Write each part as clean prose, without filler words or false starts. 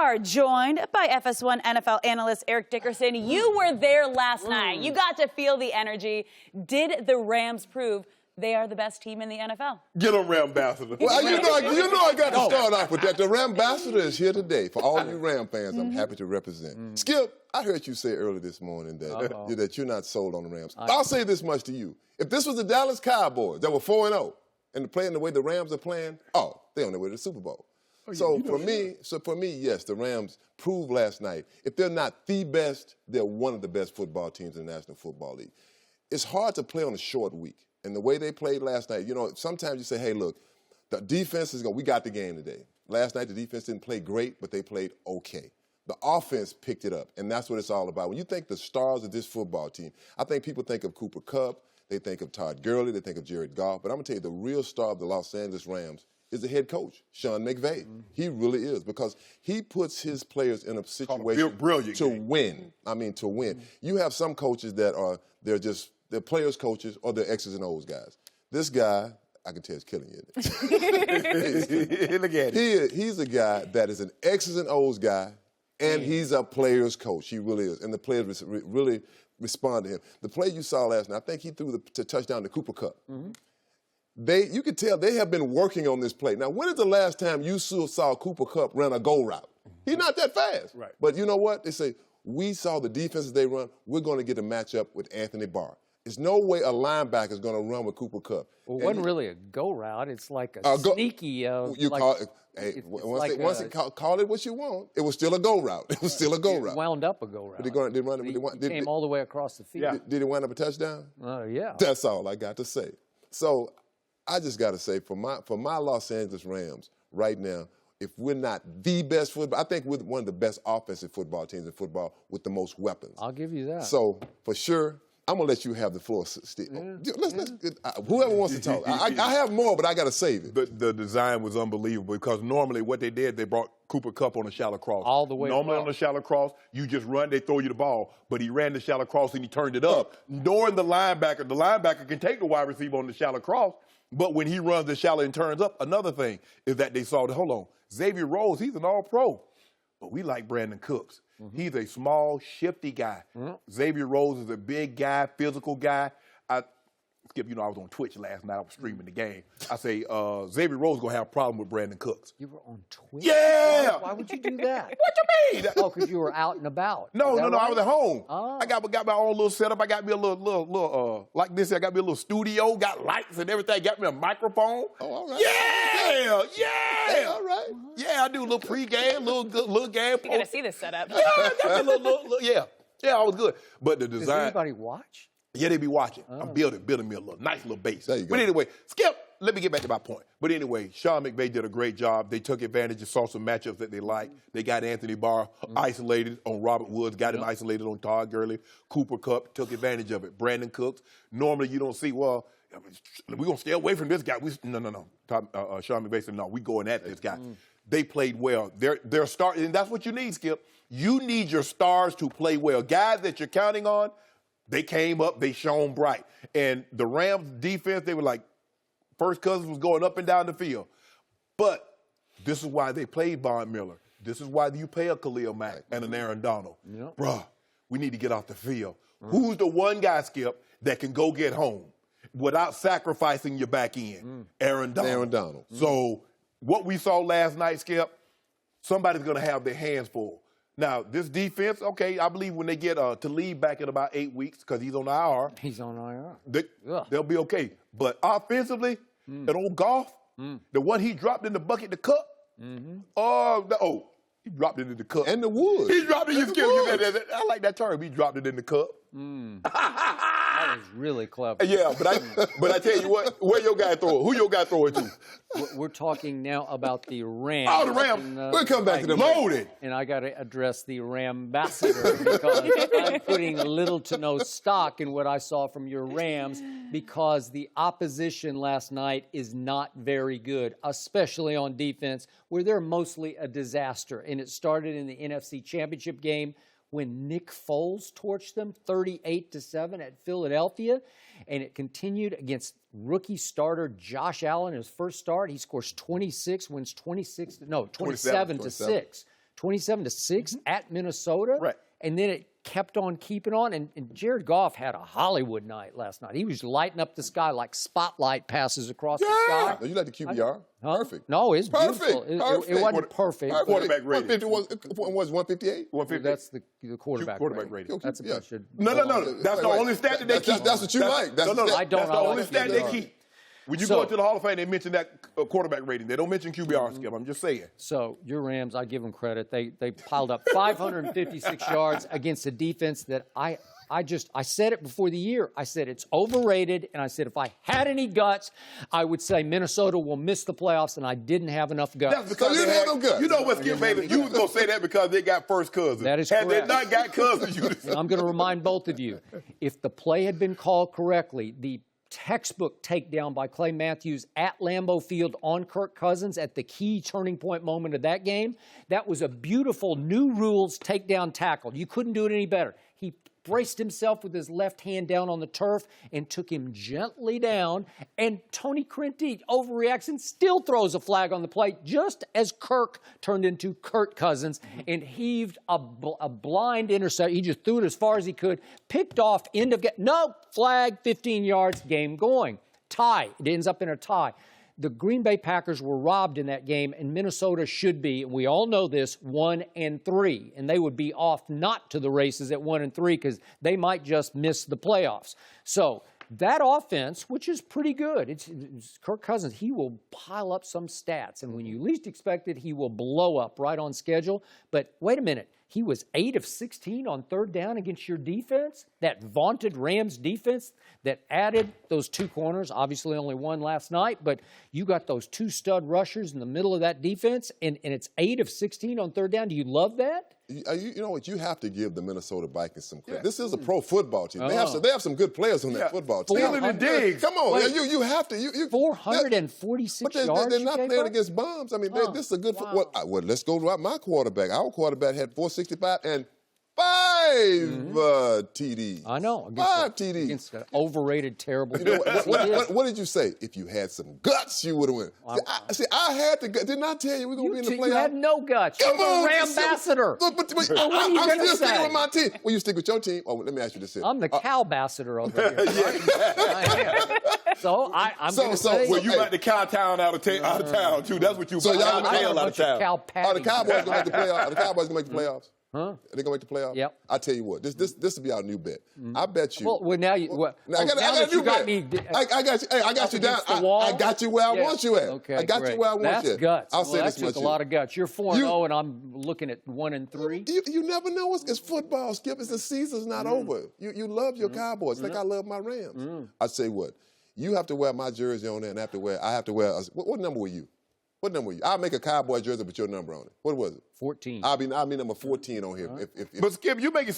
are joined by FS1 NFL analyst Eric Dickerson. You were there last night. You got to feel the energy. Did the Rams prove they are the best team in the NFL? Get them, Rambassador. Well, you know I got to start off with that. The Rambassador is here today. For all you Ram fans, I'm happy to represent. Skip, I heard you say earlier this morning that you're not sold on the Rams. I'll say this much to you. If this was the Dallas Cowboys that were 4-0 and playing the way the Rams are playing, they're on their way to the Super Bowl. So for me, yes, the Rams proved last night, if they're not the best, they're one of the best football teams in the National Football League. It's hard to play on a short week. And the way they played last night, you know, sometimes you say, hey, look, the defense is going, we got the game today. Last night, the defense didn't play great, but they played okay. The offense picked it up, and that's what it's all about. When you think the stars of this football team, I think people think of Cooper Kupp, they think of Todd Gurley, they think of Jared Goff, but I'm going to tell you, the real star of the Los Angeles Rams is the head coach, Sean McVay. He really is, because he puts his players in a situation to win. I mean, to win. You have some coaches that are, they're players coaches or they're X's and O's guys. This guy, I can tell he's killing you. Look at it. He's a guy that is an X's and O's guy, and he's a players coach. He really is. And the players really respond to him. The play you saw last night, I think he threw the touchdown to Cooper Kupp. You could tell they have been working on this play. Now, when is the last time you saw Cooper Kupp run a go route? He's not that fast. Right. But you know what? They say, we saw the defenses they run. We're going to get a matchup with Anthony Barr. There's no way a linebacker is going to run with Cooper Kupp. Well, it wasn't really a go route. It's like a sneaky. Call it what you want. It was still a go route. It was still a go route. Wound up a go route. He came all the way across the field. Did he wind up a touchdown? Yeah. That's all I got to say. So I just got to say, for my Los Angeles Rams right now, if we're not the best football, I think we're one of the best offensive football teams in football with the most weapons. I'll give you that. So for sure, I'm going to let you have the floor, Steve. Whoever wants to talk. I have more, but I got to save it. The design was unbelievable, because normally what they did, they brought Cooper Kupp on a shallow cross. All the way Normally on a shallow cross, you just run, they throw you the ball. But he ran the shallow cross and he turned it up. Knowing the linebacker can take the wide receiver on the shallow cross, but when he runs the shallow and turns up, another thing is that they saw, hold on, Xavier Rhodes, he's an all-pro. But we like Brandon Cooks. He's a small, shifty guy. Xavier Rhodes is a big guy, physical guy. Skip, you know, I was on Twitch last night. I was streaming the game. I say, Xavier Rhodes going to have a problem with Brandon Cooks. You were on Twitch? Yeah! Why would you do that? What you mean? Oh, because you were out and about. No, right? I was at home. Oh. I got my own little setup. I got me a little like this. I got me a little studio, got lights and everything. Got me a microphone. Oh, all right. Yeah! All right. Yeah, I do a little pregame, little game. You got to see this setup. Yeah, I got me a little, yeah. Yeah, I was good. But the design. Does anybody watch? Yeah, they be watching. I'm building me a nice little base. There you go. But anyway, Skip, let me get back to my point. But anyway, Sean McVay did a great job. They took advantage and saw some matchups that they liked. They got Anthony Barr isolated on Robert Woods, got him isolated on Todd Gurley. Cooper Kupp took advantage of it. Brandon Cooks. Normally you don't see, well, we're going to stay away from this guy. No. Sean McVay said, no, we going at this guy. They played well. They're starting, and that's what you need, Skip. You need your stars to play well. Guys that you're counting on, they came up, they shone bright. And the Rams defense, they were like, First Cousins was going up and down the field. But this is why they played Von Miller. This is why you pay a Khalil Mack and an Aaron Donald. Bruh, we need to get off the field. Who's the one guy, Skip, that can go get home without sacrificing your back end? Aaron Donald. So what we saw last night, Skip, somebody's going to have their hands full. Now, this defense, okay, I believe when they get Talib back in about 8 weeks, because he's on IR. He's on IR. They'll be okay. But offensively, that old Goff, the one he dropped in the bucket, the Kupp, he dropped it in the Kupp. And the Woods. He dropped it in the Kupp. I like that term. He dropped it in the Kupp. That was really clever. Yeah, but I tell you what, where your guy throw it? Who your guy throw it to? We're talking now about the Rams. Oh, the Rams. We'll come back to them. Loaded. And I got to address the Rambassador because I'm putting little to no stock in what I saw from your Rams because the opposition last night is not very good, especially on defense, where they're mostly a disaster. And it started in the NFC Championship game when Nick Foles torched them 38-7 at Philadelphia, and it continued against rookie starter Josh Allen, his first start. He scores 26, wins 27-6. 27-6 at Minnesota. Right. And then it kept on keeping on. And Jared Goff had a Hollywood night last night. He was lighting up the sky like spotlight passes across the sky. No, you like the QBR? Huh? Perfect. No, it's beautiful. Perfect. It wasn't perfect. Quarterback rating. 150 was 158? 150. That's the quarterback Quarterback rating. rating. That's a bunch of No. That's the only stat that they keep. That's what you like. No. I don't That's the know. only stat they keep. When you go into the Hall of Fame, they mention that quarterback rating. They don't mention QBR, Skip. I'm just saying. So your Rams, I give them credit. They piled up 556 yards against a defense that I said it before the year. I said it's overrated, and I said if I had any guts, I would say Minnesota will miss the playoffs, and I didn't have enough guts. That's because you they didn't have no guts. You know what, Skip Bayless? You was going to say that because they got first cousins. That is Had correct. they not got cousins, you would have said. I'm going to remind both of you, if the play had been called correctly, the textbook takedown by Clay Matthews at Lambeau Field on Kirk Cousins at the key turning point moment of that game, that was a beautiful new rules takedown tackle. You couldn't do it any better. He braced himself with his left hand down on the turf and took him gently down, and Tony Crenti overreacts and still throws a flag on the play just as Kirk turned into Kurt Cousins and heaved a blind intercept. He just threw it as far as he could, picked off, end of game. No, flag, 15 yards, game going. Tie. It ends up in a tie. The Green Bay Packers were robbed in that game, and Minnesota should be, and we all know this, 1-3. And they would be off not to the races at 1-3 because they might just miss the playoffs. So that offense, which is pretty good, it's Kirk Cousins, he will pile up some stats. And when you least expect it, he will blow up right on schedule. But wait a minute. He was 8 of 16 on third down against your defense, that vaunted Rams defense that added those two corners. Obviously only one last night, but you got those two stud rushers in the middle of that defense, and it's 8 of 16 on third down. Do you love that? You know what? You have to give the Minnesota Vikings some credit. This is a pro football team. They have some good players on that football team. Stealing the digs. Come on, you have to. 446 but yards. they're not you gave playing up? against bombs. I mean, this is a good. Well, let's go to my quarterback. Our quarterback had 465 and 5 TDs. I know. 5 TDs. Against an overrated, terrible. You know, what did you say? If you had some guts, you would have won. I had the guts. Didn't I tell you we're going to be in the playoffs? You had no guts. Come You're on, a Ram ambassador. But what are you I'm gonna still say? sticking with my team. Well, you stick with your team. Oh, let me ask you this. I'm the cow ambassador over here. I am. So I'm going to say. Well, you like the cow town out of town, too. That's what you So y'all tail out of town. Cow Are the patties. Cowboys going to make the playoffs? Are the Cowboys going to make the playoffs? Huh? Are they going to make the playoffs? Yep. I tell you what, this will be our new bet. I bet you. Well, now you. Well, I got now a that new you got bet. me. I got you. Hey, I got you down. against the wall? I got you where I Yeah. want you at. Okay, I got great. you where I want That's you at. guts. I'll well, say that this took much. a lot of guts. You're 4-0, and I'm looking at 1-3. You never know. It's football, Skip. It's the season's not over. You love your Cowboys like I love my Rams. I say what? You have to wear my jersey on there, and I have to wear. What number were you? What number were you? I'll make a Cowboy jersey with your number on it. What was it? 14. I'll be number 14 on here. If But Skip, you make it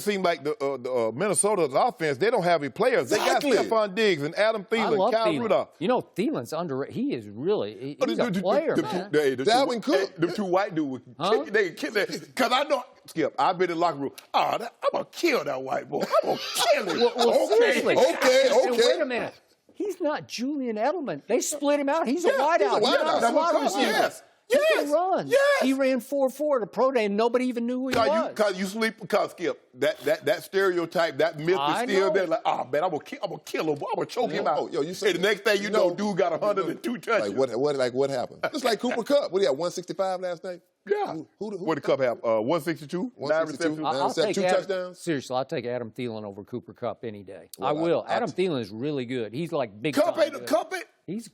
seem like the Minnesota's offense, they don't have any players. Exactly. They got Stephon Diggs and Adam I Thielen, love Kyle Thielen. Rudolph. You know, Thielen's underrated. He is really, he's a player, man. Dalvin Cook. Them two white dudes, they kill it. Because I know, Skip, I've been in the locker room. I'm going to kill that white boy. I'm going to kill him. Well, seriously. Okay. And wait a minute. He's not Julian Edelman. They split him out. He's a wideout. he's a wideout. He's not a That's what slot I'm receiver. Yes. He can run. Yes. He ran 4.4 at a pro day, and nobody even knew who he was. Because Skip, that stereotype, that myth is still there. Like, man, I'm gonna kill him. I'm gonna choke him out. Yo, you say the next thing you know, dude got 102 touches. what happened? Just like Cooper Kupp. What, he had 165 last night? Yeah. Who What did Kupp have? 162? 162. I'll take two Adam, touchdowns? Seriously, I'll take Adam Thielen over Cooper Kupp any day. Well, I will. I- Adam Thielen is really good. He's like big Kupp time ain't good. Kupp ain't.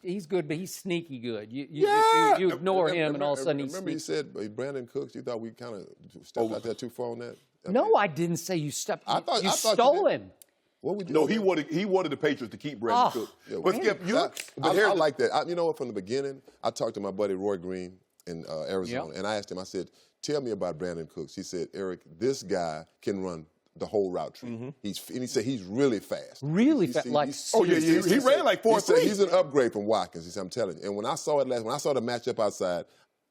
He's good, but he's sneaky good. You ignore Remember- him, and all of a sudden he's Remember you sneaky. said Brandon Cooks, you thought we kind of stepped out there too far on that? No, I didn't say you stepped. I thought you you stole did. him. What would you No, do? he wanted the Patriots to keep Brandon Oh. Cook. Yeah, But Skip, I like that. You know what? From the beginning, I talked to my buddy Roy Green in Arizona, Yep. and I asked him. I said, "Tell me about Brandon Cooks." He said, "Eric, this guy can run the whole route tree. And he said he's really fast. Really fast, like Oh, yeah, he ran like 4.3. He's an upgrade from Watkins. He said, I'm telling you. And when I saw it when I saw the matchup outside,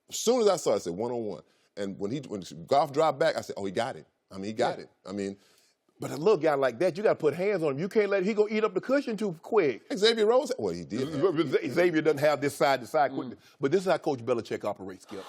as soon as I saw it, I said 1-on-1. And when Goff dropped back, I said, oh, he got it. I mean, he got it. I mean, But a little guy like that, you got to put hands on him. You can't let him go eat up the cushion too quick. Xavier Rhodes, well, he did. Xavier doesn't have this side to side quickness. But this is how Coach Belichick operates, Skip.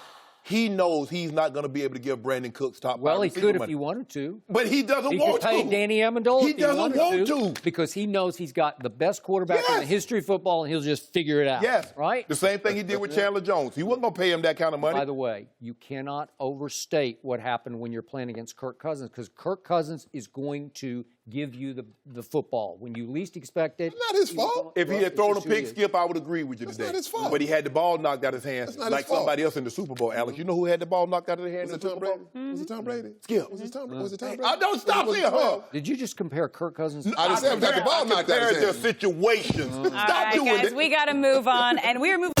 He knows he's not going to be able to give Brandon Cooks top Well, five he receiver could if money. he wanted to. But he doesn't He want could pay to. Danny Amendola He if he doesn't wanted want to. because he knows he's got the best quarterback in the Yes. history of football, and he'll just figure it out. Yes. Right? The same thing he did with Chandler Jones. He wasn't going to pay him that kind of money. By the way, you cannot overstate what happened when you're playing against Kirk Cousins, because Kirk Cousins is going to give you the football when you least expect it. Not his fault. If he had thrown a pick, Skip, I would agree with you That's today. not his fault. But he had the ball knocked out of his hands That's not like his fault. somebody else in the Super Bowl, Alex. You know who had the ball knocked out of their hands Was in it the Tom Super Brady? Bowl? Was it Tom Brady? Skip. Was it Tom Brady? I don't stop Was it here, huh? 12? Did you just compare Kirk Cousins? I just said got the ball knocked out of his Compared to hands. situations. All Stop right, doing guys, that. we got to move on, and we are moving.